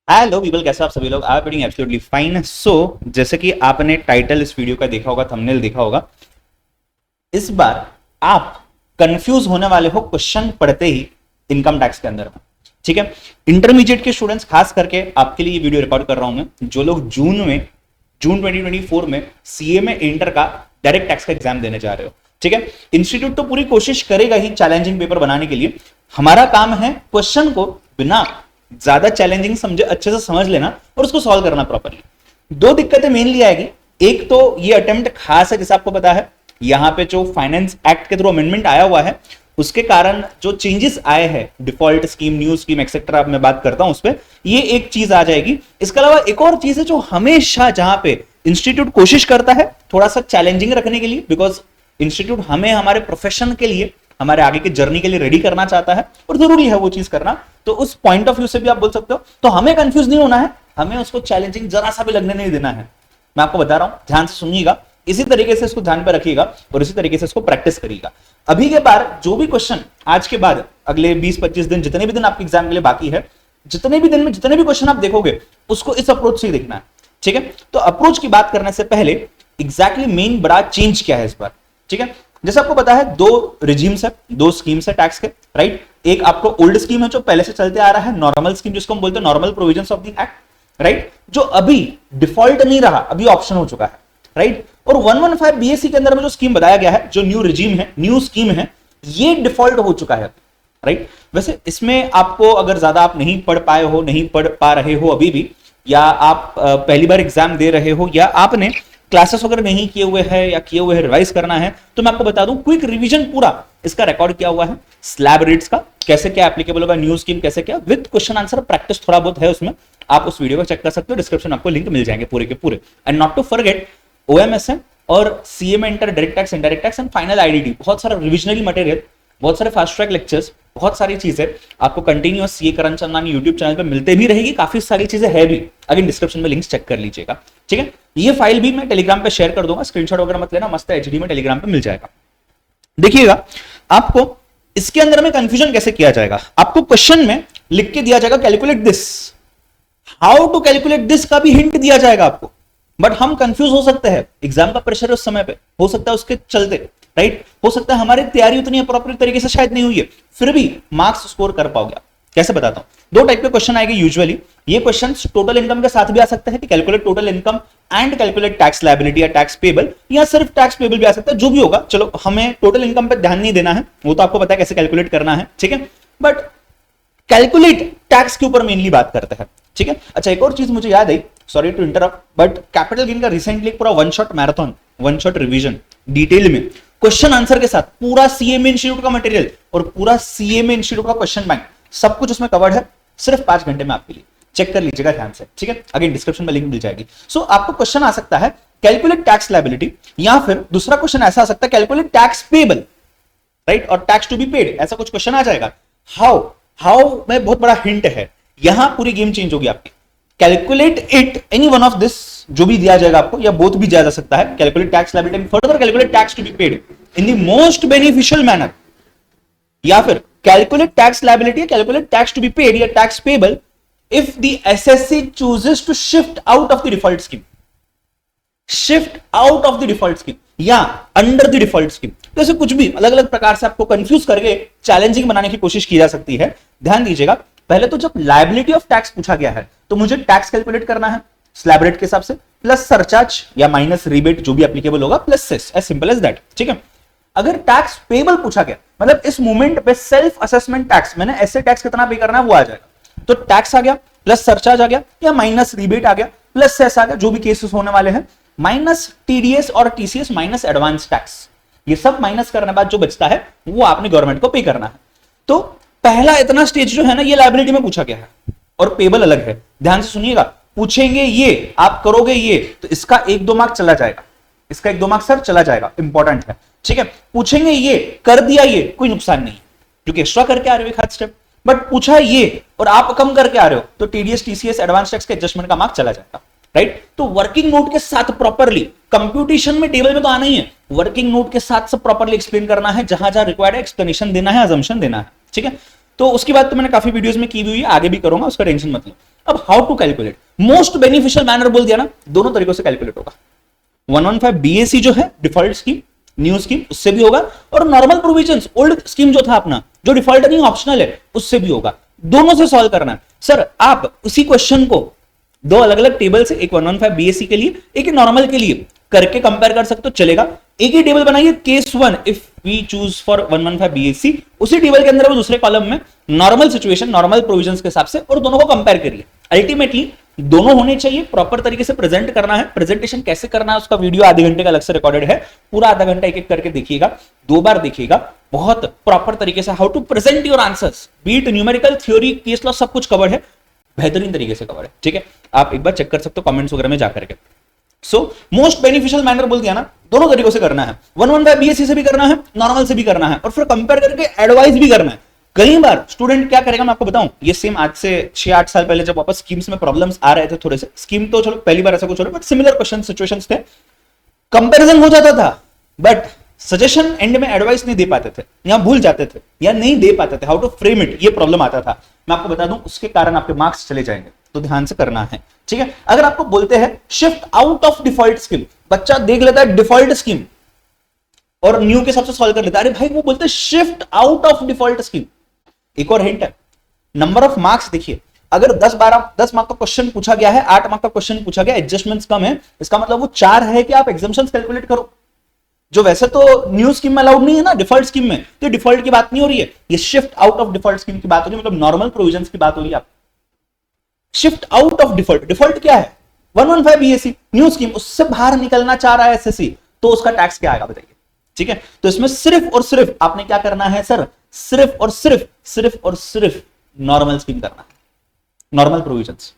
Hello people, कैसे आप सभी लोग? आप डूइंग एब्सोल्युटली फाइन। सो जैसे कि आपने टाइटल इस वीडियो का देखा होगा, थंबनेल देखा होगा, इस बार आप कंफ्यूज होने वाले हो क्वेश्चन पढ़ते ही इनकम टैक्स के अंदर में। ठीक है, इंटरमीडिएट के स्टूडेंट्स खास करके आपके लिए ये वीडियो रिकॉर्ड कर रहा हूं मैं, जो लोग जून 2024 में सीए में इंटर का डायरेक्ट टैक्स का एग्जाम देने जा रहे हो। ठीक है, इंस्टीट्यूट तो पूरी कोशिश करेगा ही चैलेंजिंग पेपर बनाने के लिए। हमारा काम है क्वेश्चन को बिना ज्यादा चैलेंजिंग समझे अच्छे से समझ लेना और उसको सॉल्व करना प्रॉपरली। दो दिक्कतें मेनली आएगी। एक तो ये अटेम्प्ट खास है, जैसे आपको पता है यहां पे जो फाइनेंस एक्ट के थ्रू अमेंडमेंट आया हुआ है उसके कारण जो चेंजेस आए हैं, default scheme, new scheme etcetera, मैं बात करता हूं उस पर, ये एक चीज आ जाएगी। इसके अलावा एक और चीज है जो हमेशा जहां पे इंस्टीट्यूट कोशिश करता है थोड़ा सा चैलेंजिंग रखने के लिए, बिकॉज इंस्टीट्यूट हमें हमारे प्रोफेशन के लिए, हमारे आगे की जर्नी के लिए रेडी करना चाहता है और जरूरी है वो चीज करना। तो उस पॉइंट ऑफ व्यू से भी आप बोल सकते हो, तो हमें कंफ्यूज नहीं होना है, हमें उसको चैलेंजिंग जरा सा भी लगने नहीं देना है। मैं आपको बता रहा हूं, ध्यान से सुनिएगा, इसी तरीके से इसको ध्यान पर रखिएगा और इसी तरीके से इसको प्रैक्टिस करिएगा। अभी के बार जो भी क्वेश्चन आज के बाद अगले 20-25 दिन, जितने भी दिन आपके एग्जाम के लिए बाकी है, जितने भी दिन में जितने भी क्वेश्चन आप देखोगे उसको इस अप्रोच से ही देखना है। ठीक है, तो अप्रोच की बात करने से पहले एग्जैक्टली मेन बड़ा चेंज क्या है इस बार। ठीक है, जैसे आपको पता है दो रिजीम्स है, दो स्कीम्स है टैक्स के, राइट। एक आपको ओल्ड स्कीम है जो पहले से चलते आ रहा है, नॉर्मल स्कीम जिसको हम बोलते हैं normal provisions of the act, right, जो अभी डिफॉल्ट नहीं रहा, अभी ऑप्शन हो चुका है, राइट। और 115 बीएससी के अंदर में जो स्कीम बताया गया है, जो न्यू रिजीम है, न्यू स्कीम है, ये डिफॉल्ट हो चुका है, राइट। वैसे इसमें आपको अगर ज्यादा आप नहीं पढ़ पाए हो, नहीं पढ़ पा रहे हो अभी भी, या आप पहली बार एग्जाम दे रहे हो, या आपने क्लासेस वगैरह नहीं किए हुए हैं या किए हुए हैं, रिवाइज करना है, तो मैं आपको बता दूं क्विक रिवीजन पूरा इसका रिकॉर्ड किया हुआ है। स्लैब रेट्स का कैसे क्या एप्लीकेबल होगा, न्यू स्कीम कैसे क्या, विद क्वेश्चन आंसर प्रैक्टिस थोड़ा बहुत है उसमें, आप उस वीडियो को चेक कर सकते हो, डिस्क्रिप्शन आपको लिंक मिल जाएंगे पूरे के पूरे। एंड नॉट टू फॉरगेट ओएमएसएम और सीए में inter, direct tax, indirect tax and final IDT, बहुत सारा रिविजनरी मटेरियल, बहुत सारे फास्ट ट्रैक लेक्चर्स, बहुत सारी चीजें आपको कंटिन्यूअस सीए करण चंदानी यूट्यूब चैनल पे मिलते भी रहेगी, काफी सारी चीजें है भी, अगेन डिस्क्रिप्शन में लिंक्स चेक कर लीजिएगा। ठीक है, ये फाइल भी मैं टेलीग्राम पे शेयर कर दूंगा, स्क्रीनशॉट वगैरह मत लेना, मस्त एचडी में टेलीग्राम पे मिल जाएगा। देखिएगा आपको इसके अंदर में कंफ्यूजन कैसे किया जाएगा। आपको क्वेश्चन में लिख के दिया जाएगा calculate this, how to calculate this का भी हिंट दिया जाएगा आपको, बट हम कंफ्यूज हो सकते हैं, एग्जाम का प्रेशर उस समय पे हो सकता है उसके चलते, राइट। हो सकता है हमारी तैयारी उतनी प्रॉपर तरीके से शायद नहीं हुई है, फिर भी मार्क्स स्कोर कर पाओगे। कैसे बताता हूं, दो टाइप के क्वेश्चन आएंगे यूजुअली। ये क्वेश्चन टोटल इनकम के साथ भी आ सकते हैं कि calculate total income and calculate tax liability या टैक्स पेबल, या सिर्फ टैक्स पेबल भी आ सकता है, जो भी होगा। चलो, हमें टोटल इनकम पे ध्यान नहीं देना है, वो तो आपको पता है कैसे कैलकुलेट करना है, ठीक है, बट कैलकुलेट टैक्स के ऊपर मेनली बात करते हैं। ठीक है, अच्छा एक और चीज मुझे याद आई, sorry to interrupt, but capital gain का रिसेंटली पूरा one shot marathon, one shot revision detail में क्वेश्चन आंसर के साथ, पूरा सीएमए इंस्टीट्यूट का मटेरियल और पूरा सीएमए इंस्टीट्यूट का क्वेश्चन बैंक, सब कुछ उसमें कवर्ड है, सिर्फ 5 घंटे में आपके लिए। चेक कर लीजिएगा ध्यान से, ठीक है, अगेन डिस्क्रिप्शन में लिंक मिल जाएगी। सो आपको क्वेश्चन आ सकता है कैलकुलेट टैक्स लायबिलिटी, या फिर दूसरा क्वेश्चन ऐसा आ सकता है कैलकुलेट टैक्स पेबल, राइट, और टैक्स टू बी पेड, ऐसा कुछ क्वेश्चन आ जाएगा। हाउ में बहुत बड़ा हिंट है, यहां पूरी गेम चेंज होगी आपकी। Calculate it, any one of this, जो भी दिया जाएगा आपको, या बोथ भी दिया जा सकता है, calculate tax liability, further calculate tax to be paid in the most beneficial manner, या फिर calculate tax liability, calculate tax to be paid या tax payable if the assessee chooses to shift out of the default scheme, shift out of the default scheme या under the default scheme. तो ऐसे कुछ भी अलग अलग प्रकार से आपको कंफ्यूज करके चैलेंजिंग बनाने की कोशिश की जा सकती है। ध्यान दीजिएगा, पहले तो जब लायबिलिटी ऑफ टैक्स पूछा गया है तो मुझे टैक्स कैलकुलेट करना है स्लैब रेट के हिसाब से, प्लस सरचार्ज या माइनस रिबेट जो भी एप्लीकेबल होगा, plus cess, as simple as that. ठीक है, अगर टैक्स पेबल पूछा गया, मतलब इस मोमेंट पे सेल्फ असेसमेंट टैक्स, मैंने ऐसे टैक्स कितना पे करना है वो आ जाएगा, तो टैक्स आ गया, प्लस सरचार्ज आ गया, या माइनस रिबेट आ गया, प्लस सेस आ गया, जो भी केसेस होने वाले हैं, माइनस टीडीएस और टीसीएस, माइनस एडवांस टैक्स, ये सब माइनस करने बाद जो बचता है वो आपने गवर्नमेंट को पे करना है। तो पहला इतना स्टेज जो है ना, ये लायबिलिटी में पूछा गया है और पेबल अलग है। ध्यान से सुनिएगा, पूछेंगे ये, आप करोगे ये, तो इसका 1-2 मार्क चला जाएगा, इसका 1-2 मार्क सर चला जाएगा, इंपॉर्टेंट है। ठीक है, पूछेंगे ये, कर दिया ये, कोई नुकसान नहीं, क्योंकि एक्स्ट्रा करके आ रहे हो एक हाथ स्टेप, बट पूछा ये और आप कम करके आ रहे हो, तो टीडीएस टीसीएस एडवांस टैक्स के एडजस्टमेंट का मार्क चला जाएगा, राइट। तो वर्किंग नोट के साथ प्रॉपरली, कंप्यूटेशन में टेबल में तो आना ही है, वर्किंग नोट के साथ सब प्रॉपरली एक्सप्लेन करना है, जहां जहां रिक्वायर्ड है एक्सप्लेनेशन देना है, अजम्पशन देना है। ठीक है, तो उसकी बात तो मैंने काफी वीडियोस में की हुई है, आगे भी करूंगा, उसका टेंशन मत लो। अब how to calculate, most beneficial manner बोल दिया ना, दोनों तरीकों से कैलकुलेट होगा। 115 BAC जो है डिफॉल्ट स्कीम, न्यू स्कीम, उससे भी होगा, और नॉर्मल प्रोविजंस ओल्ड स्कीम जो था अपना, जो डिफॉल्ट नहीं ऑप्शनल है, उससे भी होगा। दोनों से सॉल्व करना है। सर आप उसी क्वेश्चन को दो अलग अलग टेबल से, एक 115 BAC के लिए, एक नॉर्मल के लिए करके कंपेयर कर सकते हो, चलेगा। एक ही टेबल बनाइए, case 1 if we choose for 115 BAC, उसी टेबल के अंदर वो दूसरे कॉलम में नॉर्मल सिचुएशन, नॉर्मल प्रोविजंस के हिसाब से, और दोनों को कंपेयर करिए। अल्टीमेटली दोनों होने चाहिए, प्रॉपर तरीके से प्रेजेंट करना है। प्रेजेंटेशन कैसे करना है उसका वीडियो आधे घंटे का अलग से रिकॉर्डेड है, पूरा आधा घंटा एक एक करके देखिएगा, 2 बार देखिएगा, बहुत प्रॉपर तरीके से how to present your answers, be it numerical, theory, case law, सब कुछ कवर है, बेहतरीन तरीके से कवर है। ठीक है, आप एक बार चेक कर सकते हो कमेंट्स वगैरह में जाकर के। सो मोस्ट बेनिफिशियल मैनर बोल दिया ना, दोनों तरीकों से करना है, 115 BAC से भी करना है, नॉर्मल से भी करना है, और फिर कंपेयर करके एडवाइस भी करना है। कई बार स्टूडेंट क्या करेगा, मैं आपको बताऊं, ये सेम आज से 6-8 साल पहले जब वापस स्कीम्स में प्रॉब्लम्स आ रहे थे, थोड़े से स्कीम तो चलो पहली बार ऐसा कुछ हो रहा है, बट सिमिलर क्वेश्चन सिचुएशंस थे, कंपैरिजन हो जाता था, बट सजेशन एंड में एडवाइस नहीं दे पाते थे, या भूल जाते थे, या नहीं दे पाते थे, हाउ टू फ्रेम इट, ये प्रॉब्लम आता था। मैं आपको बता दूं, उसके कारण आपके मार्क्स चले जाएंगे, तो ध्यान से करना है। ठीक है, अगर आपको बोलते हैं shift out of default scheme, बच्चा देख लेता है डिफॉल्ट स्कीम और न्यू के सबसे सॉल्व कर लेता है, अरे भाई वो बोलते हैं shift out of default scheme. एक और हिंट है, नंबर ऑफ मार्क्स देखिए, अगर 10 मार्क का क्वेश्चन पूछा गया है, 8 मार्क का क्वेश्चन पूछा गया, एडजस्टमेंट्स कम है, इसका मतलब वो 4 है कि आप एग्जाम्पशंस कैलकुलेट करो, जो वैसे तो न्यू स्कीम में अलाउड नहीं है ना, डिफॉल्ट स्कीम में, तो डिफॉल्ट की बात नहीं हो रही है, ये shift out of default scheme की बात हो रही है, मतलब नॉर्मल प्रोविजंस की बात हो रही है। आप shift out of default, default क्या है 115 BAC न्यू स्कीम, उससे बाहर निकलना चाह रहा है एसएससी, तो उसका टैक्स क्या आएगा बताइए। ठीक है, तो इसमें सिर्फ और सिर्फ आपने क्या करना है सर, सिर्फ और सिर्फ नॉर्मल स्कीम करना है, नॉर्मल प्रोविजंस,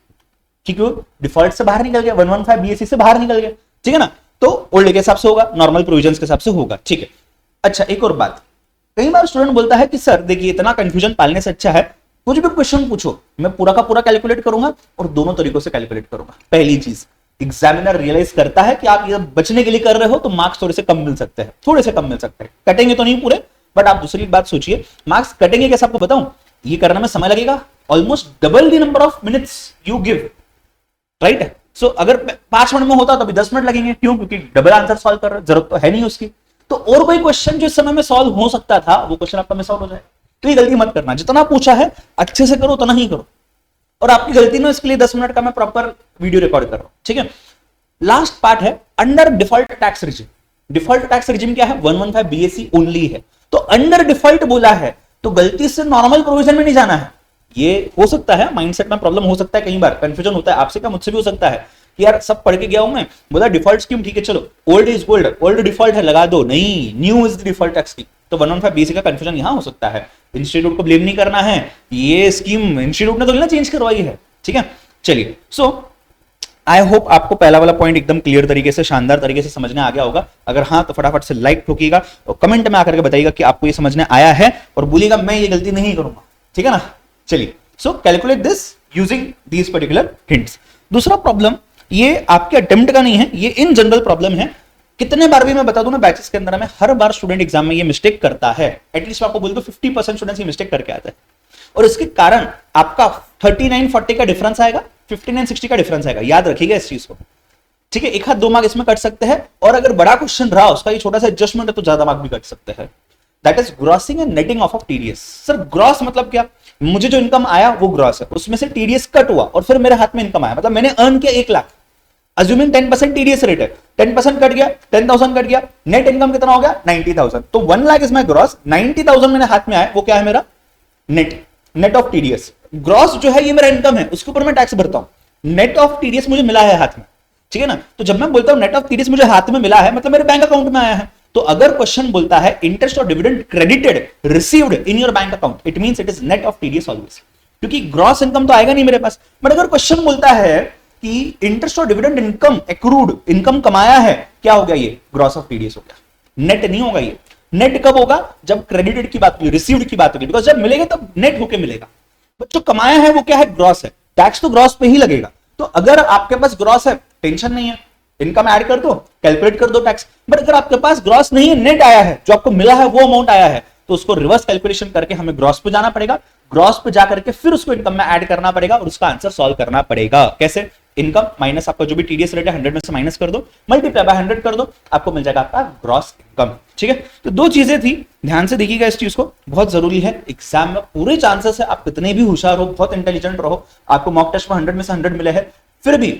क्योंकि डिफॉल्ट से बाहर निकल गया, 115 BAC से बाहर निकल गया। ठीक है ना, तो ओल्ड के हिसाब से होगा, नॉर्मल प्रोविजंस के हिसाब से होगा। ठीक है, अच्छा एक और बात, कई बार स्टूडेंट बोलता है कि सर देखिए इतना कंफ्यूजन पालने से अच्छा है कुछ भी क्वेश्चन पूछो, मैं पूरा का पूरा कैलकुलेट करूंगा और दोनों तरीकों से कैलकुलेट करूंगा। पहली चीज, एग्जामिनर रियलाइज करता है कि आप ये बचने के लिए कर रहे हो, तो मार्क्स थोड़े से कम मिल सकते हैं, थोड़े से कम मिल सकते हैं, कटेंगे तो नहीं पूरे, बट आप दूसरी बात सोचिए, मार्क्स कटेंगे कैसे आपको बताऊं, ये करने में समय लगेगा, almost double the number of minutes you give, right. So अगर 5 मिनट में होता तो अभी 10 मिनट लगेंगे, क्यों, क्योंकि डबल आंसर सॉल्व कर रहे, जरूरत तो है नहीं उसकी, तो और कोई क्वेश्चन जो इस समय में सॉल्व हो सकता था वो क्वेश्चन आपका मिस आउट हो जाए। तो ये गलती मत करना, जितना पूछा है अच्छे से करो, उतना ही करो, और आपकी गलती ना, इसके लिए 10 मिनट का मैं प्रॉपर वीडियो रिकॉर्ड कर रहा हूं। ठीक है, लास्ट पार्ट है under default tax regime. Default tax regime क्या है, 115 BAC ओनली है, तो अंडर डिफॉल्ट बोला है तो गलती से नॉर्मल प्रोविजन में नहीं जाना है। ये हो सकता है माइंडसेट में प्रॉब्लम हो सकता है, कई बार कंफ्यूजन होता है, आपसे क्या मुझसे भी हो सकता है कि यार सब पढ़ के गया हूं मैं, बोला डिफॉल्ट स्कीम ठीक है, चलो old is gold, old default है लगा दो, नहीं new is default tax scheme. तो 115 BAC का कंफ्यूजन यहां हो सकता है, इंस्टीट्यूट को ब्लेम नहीं करना है, ये स्कीम इंस्टीट्यूट ने तो ना चेंज करवाई है। ठीक है, चलिए, सो आई होप आपको पहला वाला पॉइंट एकदम क्लियर तरीके से, शानदार तरीके से समझने आ गया होगा। अगर हाँ तो फटाफट से लाइक ठोकिएगा और कमेंट में आकर के बताइएगा कि आपको ये समझने आया है, और बोलिएगा मैं ये गलती नहीं करूंगा। ठीक है ना, चलिए, सो calculate this using these particular hints. दूसरा प्रॉब्लम, ये आपके अटेम्प्ट का नहीं है, ये इन जनरल प्रॉब्लम है। कितने बार भी मैं बता दूं ना बैचेस के अंदर में, हर बार स्टूडेंट एग्जाम में ये मिस्टेक करता है, एटलीस्ट आपको बोल दो 50% स्टूडेंट्स ये मिस्टेक करके आते हैं, और इसके कारण आपका 39-40 का डिफरेंस आएगा, 59-60 का डिफरेंस आएगा, याद रखिएगा इस चीज को। ठीक है, 1-2 मार्क इसमें कट सकते हैं, और अगर बड़ा क्वेश्चन रहा उसका ये छोटा सा एडजस्टमेंट है तो ज्यादा मार्क भी कट सकते हैं। That is grossing and netting of TDS. Sir gross मतलब क्या, मुझे जो इनकम आया वो ग्रॉस है, उसमें से टीडीएस कट हुआ और फिर मेरे हाथ में इनकम आया, मतलब मैंने अर्न किया 1 लाख, अज्यूमिंग 10% टीडीएस रेट है, 10% कट गया, 10,000 कट गया, नेट इनकम कितना हो गया 90,000, तो 1 लाख इज माय ग्रॉस, 90,000 मेरे हाथ में आया, वो क्या है मेरा net, net of TDS. Gross जो है ये मेरा इनकम है, उसके ऊपर मैं टैक्स भरता हूं, नेट ऑफ टीडीएस मुझे मिला है हाथ में। ठीक है ना, तो जब मैं बोलता हूं नेट ऑफ टीडीएस मुझे हाथ में मिला है, मतलब मेरे बैंक अकाउंट में आया है। तो अगर क्वेश्चन बोलता है इंटरेस्ट और dividend credited received in your bank account, it means it is net of TDS always, क्योंकि ग्रॉस इनकम तो आएगा नहीं मेरे पास। बट अगर क्वेश्चन बोलता है कि इंटरेस्ट और डिविडेंड इनकम एक्रूड, इनकम कमाया है, क्या हो गया ये ग्रॉस ऑफ टीडीएस हो गया, नेट नहीं होगा ये। नेट कब होगा, जब क्रेडिटेड की बात होगी, रिसीव्ड की बात होगी, बिकॉज जब मिलेगा तब नेट होके मिलेगा, बट जो कमाया है वो क्या है, ग्रॉस है, टैक्स तो ग्रॉस पे ही लगेगा। तो अगर आपके पास ग्रॉस है टेंशन नहीं है, इनकम ऐड कर दो, कैलकुलेट कर दो टैक्स। बट अगर आपके पास ग्रॉस नहीं है, नेट आया है, जो आपको मिला है वो अमाउंट आया है, तो उसको रिवर्स कैलकुलेशन करके हमें ग्रॉस पे जाना पड़ेगा, ग्रॉस पे जाकर के फिर उसको इनकम में ऐड करना पड़ेगा और उसका आंसर सॉल्व करना पड़ेगा। कैसे? इनकम माइनस आपका जो भी टीडीएस रेट है 100 में से माइनस कर दो, मल्टीप्लाई बाय 100 कर दो, आपको मिल जाएगा आपका ग्रॉस इनकम। ठीक है, तो दो चीजें थी, ध्यान से देखिएगा इस चीज को, बहुत जरूरी है। एग्जाम में पूरे चांसेस है आप कितने भी होशियार हो, बहुत इंटेलिजेंट रहो, आपको मॉक टेस्ट में 100 में से 100 मिले हैं, फिर भी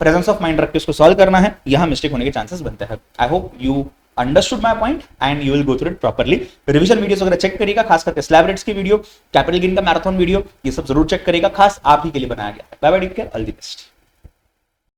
प्रेजेंस ऑफ माइंड रख के उसको सॉल्व करना है, यहां मिस्टेक होने के चांसेस बनते हैं। I hope you understood my point and you will go through it properly. Revision videos वगैरह चेक करिएगा, खास करके स्लैब रेट्स की वीडियो, कैपिटल गेन का मैराथन वीडियो, ये सब जरूर चेक करिएगा, खास आप ही के लिए बनाया गया है। Bye bye, take care, all the best.